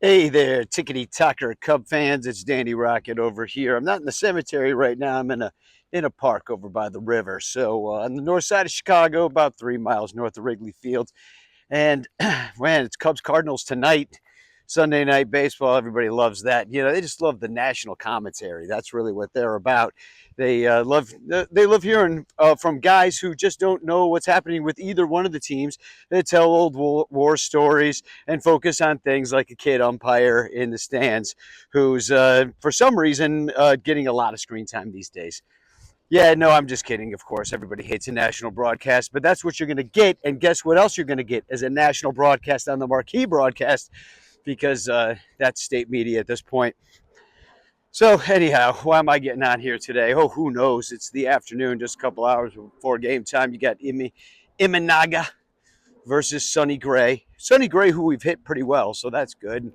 Hey there, tickety tocker Cub fans. It's Danny Rocket over here. I'm not in the cemetery right now. I'm in a park over by the river. So on the north side of Chicago, about 3 miles north of Wrigley Field. And man, it's Cubs Cardinals tonight. Sunday night baseball. Everybody loves that. They just love the national commentary. That's really what they're about. They love hearing from guys who just don't know what's happening with either one of the teams. They tell old war stories and focus on things like a kid umpire in the stands who's for some reason getting a lot of screen time these days. Yeah, no, I'm just kidding. Of course, everybody hates a national broadcast, but that's what you're going to get. And guess what else you're going to get as a national broadcast on the marquee broadcast, because that's state media at this point. So anyhow, why am I getting on here today? Oh, who knows? It's the afternoon, just a couple hours before game time. You got Imanaga versus Sonny Gray. Sonny Gray, who we've hit pretty well, so that's good.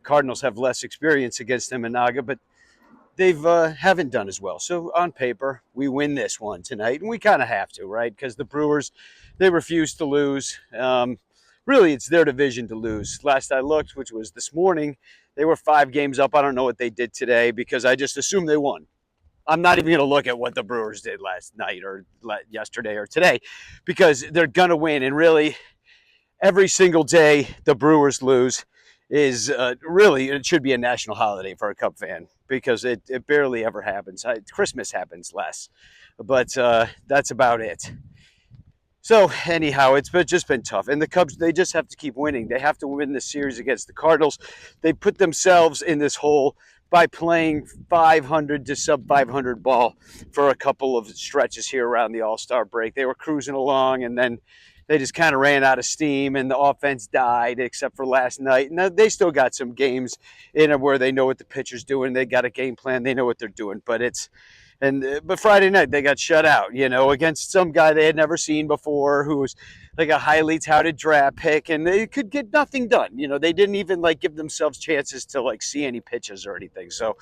Cardinals have less experience against Imanaga, but they've haven't done as well. So on paper, we win this one tonight, and we kind of have to, right? Because the Brewers, they refuse to lose. Really, it's their division to lose. Last I looked, which was this morning, they were 5 games up. I don't know what they did today because I just assumed they won. I'm not even going to look at what the Brewers did last night or yesterday or today because they're going to win. And really, every single day the Brewers lose is really, it should be a national holiday for a Cub fan because it barely ever happens. Christmas happens less, but that's about it. So anyhow, it's just been tough. And the Cubs, they just have to keep winning. They have to win this series against the Cardinals. They put themselves in this hole by playing 500 to sub 500 ball for a couple of stretches here around the All-Star break. They were cruising along, and then they just kind of ran out of steam, and the offense died except for last night. And they still got some games in it where they know what the pitcher's doing. They got a game plan. They know what they're doing. But Friday night they got shut out, against some guy they had never seen before, who was like a highly touted draft pick, and they could get nothing done. They didn't even give themselves chances to see any pitches or anything. So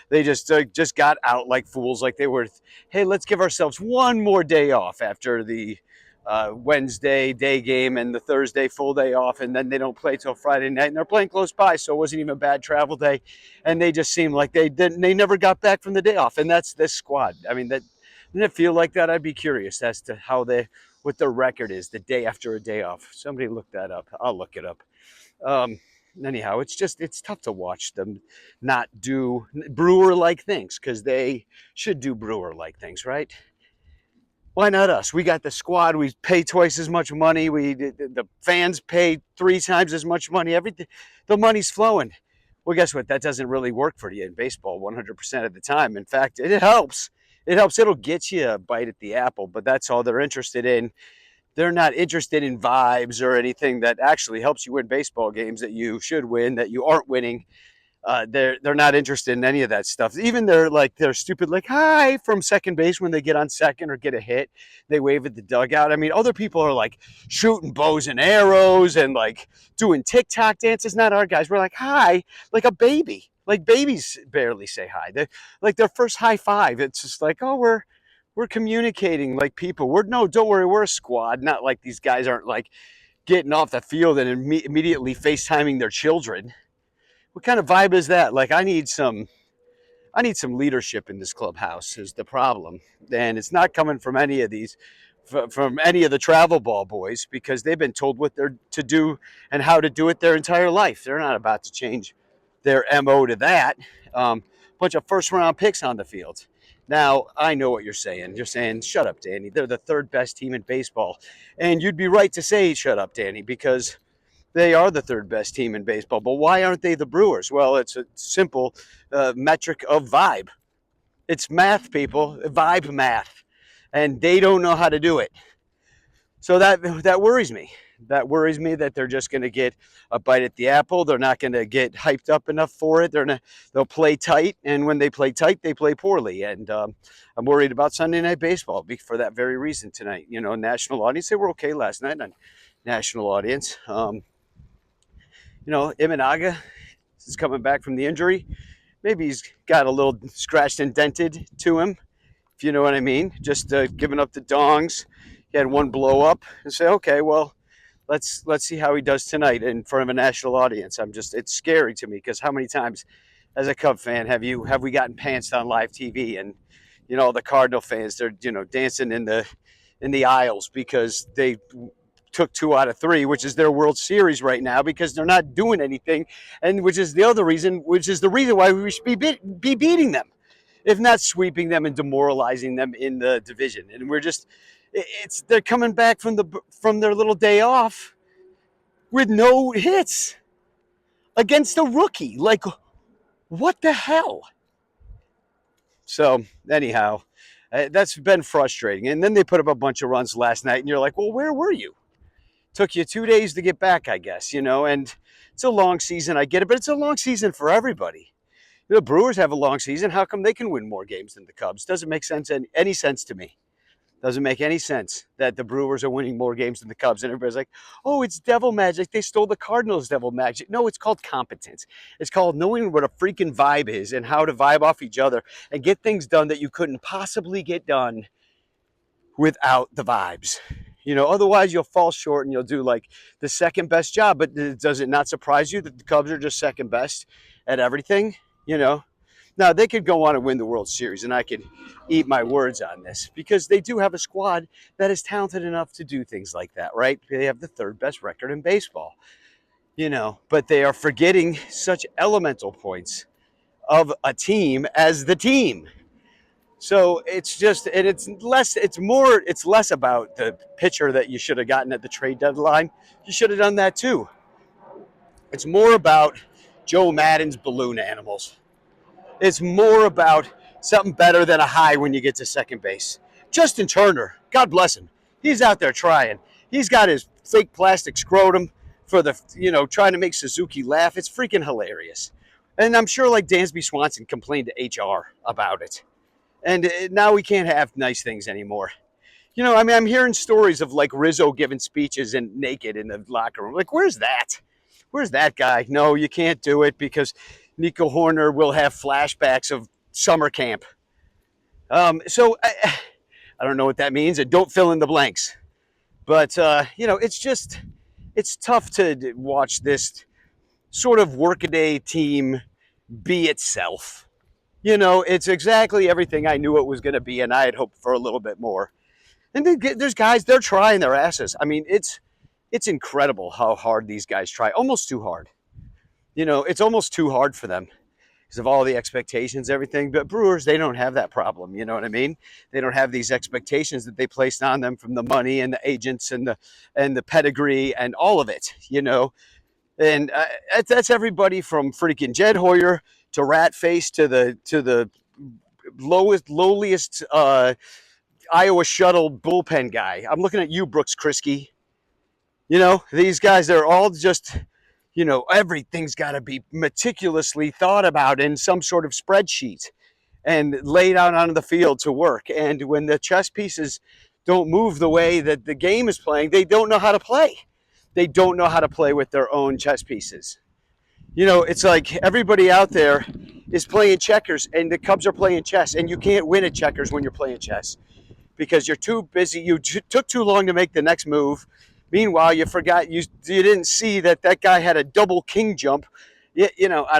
they just got out like fools, like they were. Hey, let's give ourselves one more day off after the Wednesday day game and the Thursday full day off, and then they don't play till Friday night, and they're playing close by, so it wasn't even a bad travel day, and they just seemed like they never got back from the day off, and that's this squad. I mean, didn't it feel like that? I'd be curious as to what their record is the day after a day off. Somebody look that up. I'll look it up. Anyhow, it's tough to watch them not do Brewer-like things, because they should do Brewer-like things, right? Why not us? We got the squad. We pay twice as much money. The fans pay 3 times as much money. Everything, the money's flowing. Well, guess what? That doesn't really work for you in baseball 100% of the time. In fact, it helps. It helps. It'll get you a bite at the apple, but that's all they're interested in. They're not interested in vibes or anything that actually helps you win baseball games that you should win, that you aren't winning. They're not interested in any of that stuff. Even they're stupid hi from second base when they get on second or get a hit. They wave at the dugout. I mean, other people are shooting bows and arrows and doing TikTok dances. Not our guys. We're hi, like a baby. Like babies barely say hi. They their first high five. It's just oh, we're communicating like people. No, don't worry, we're a squad. Not like these guys aren't getting off the field and immediately FaceTiming their children. What kind of vibe is that? I need some leadership in this clubhouse is the problem. And it's not coming from any of the travel ball boys, because they've been told what they're to do and how to do it their entire life. They're not about to change their MO to that. Bunch of first round picks on the field. Now, I know what you're saying. You're saying, shut up, Danny. They're the 3rd best team in baseball. And you'd be right to say, shut up, Danny, because they are the 3rd best team in baseball. But why aren't they the Brewers? Well, it's a simple metric of vibe. It's math, people, vibe math. And they don't know how to do it. So that worries me. That worries me that they're just going to get a bite at the apple. They're not going to get hyped up enough for it. They'll play tight, and when they play tight, they play poorly. And I'm worried about Sunday Night Baseball for that very reason tonight. National audience, they were okay last night on national audience. Imanaga is coming back from the injury. Maybe he's got a little scratched and dented to him, if you know what I mean. Just giving up the dongs. He had one blow up and say, okay, well, let's see how he does tonight in front of a national audience. It's scary to me because how many times as a Cub fan have we gotten pantsed on live TV, and the Cardinal fans, they're dancing in the aisles because they took 2 out of 3, which is their World Series right now because they're not doing anything, and which is the reason why we should be beating them, if not sweeping them and demoralizing them in the division. And they're coming back from their little day off with no hits against a rookie. Like, what the hell? So anyhow, that's been frustrating. And then they put up a bunch of runs last night, and you're like, well, where were you? Took you 2 days to get back, I guess, and it's a long season. I get it, but it's a long season for everybody. The Brewers have a long season. How come they can win more games than the Cubs? Doesn't make any sense to me. Doesn't make any sense that the Brewers are winning more games than the Cubs. And everybody's like, oh, it's devil magic. They stole the Cardinals' devil magic. No, it's called competence. It's called knowing what a freaking vibe is and how to vibe off each other and get things done that you couldn't possibly get done without the vibes. Otherwise you'll fall short and you'll do like the second best job. But does it not surprise you that the Cubs are just second best at everything? Now they could go on and win the World Series, and I could eat my words on this because they do have a squad that is talented enough to do things like that, right? They have the third best record in baseball, but they are forgetting such elemental points of a team as the team. So it's just, and it's less about the pitcher that you should have gotten at the trade deadline. You should have done that too. It's more about Joe Madden's balloon animals. It's more about something better than a high when you get to second base. Justin Turner, God bless him. He's out there trying. He's got his fake plastic scrotum for trying to make Suzuki laugh. It's freaking hilarious. And I'm sure like Dansby Swanson complained to HR about it. And now we can't have nice things anymore. I'm hearing stories of like Rizzo giving speeches and naked in the locker room. Like, where's that? Where's that guy? No, you can't do it because Nico Horner will have flashbacks of summer camp. So I don't know what that means. And don't fill in the blanks. But, it's tough to watch this sort of workaday team be itself. It's exactly everything I knew it was going to be, and I had hoped for a little bit more. And there's guys, they're trying their asses. I mean, it's incredible how hard these guys try. Almost too hard. It's almost too hard for them because of all the expectations, everything. But Brewers, they don't have that problem. You know what I mean? They don't have these expectations that they placed on them from the money and the agents and the pedigree and all of it. And that's everybody from freaking Jed Hoyer to Ratface to the lowliest Iowa shuttle bullpen guy. I'm looking at you, Brooks Kriske. These guys, they're all just, everything's got to be meticulously thought about in some sort of spreadsheet and laid out on the field to work. And when the chess pieces don't move the way that the game is playing, they don't know how to play. They don't know how to play with their own chess pieces. It's like everybody out there is playing checkers and the Cubs are playing chess, and you can't win at checkers when you're playing chess because you're too busy. You took too long to make the next move. Meanwhile, you forgot, you didn't see that guy had a double king jump. I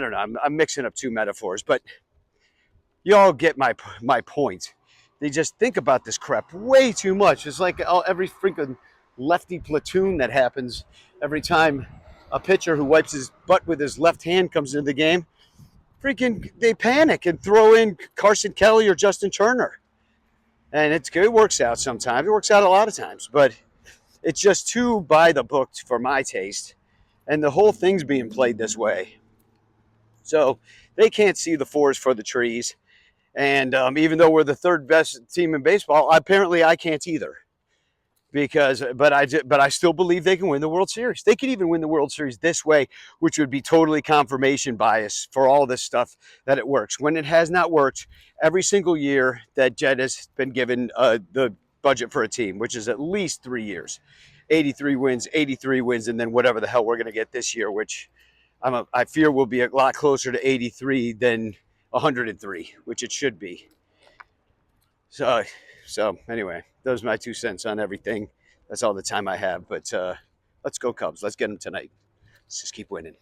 don't know. I'm mixing up two metaphors, but you all get my point. They just think about this crap way too much. It's like every freaking lefty platoon that happens every time a pitcher who wipes his butt with his left hand comes into the game. Freaking, they panic and throw in Carson Kelly or Justin Turner. And it works out sometimes. It works out a lot of times. But it's just too by the book for my taste. And the whole thing's being played this way. So they can't see the forest for the trees. And even though we're the third best team in baseball, apparently I can't either. But I still believe they can win the World Series. They could even win the World Series this way, which would be totally confirmation bias for all this stuff that it works. When it has not worked every single year that Jed has been given the budget for a team, which is at least 3 years, 83 wins, and then whatever the hell we're going to get this year, which I fear will be a lot closer to 83 than 103, which it should be. So anyway, those are my 2 cents on everything. That's all the time I have. But Let's go Cubs. Let's get them tonight. Let's just keep winning.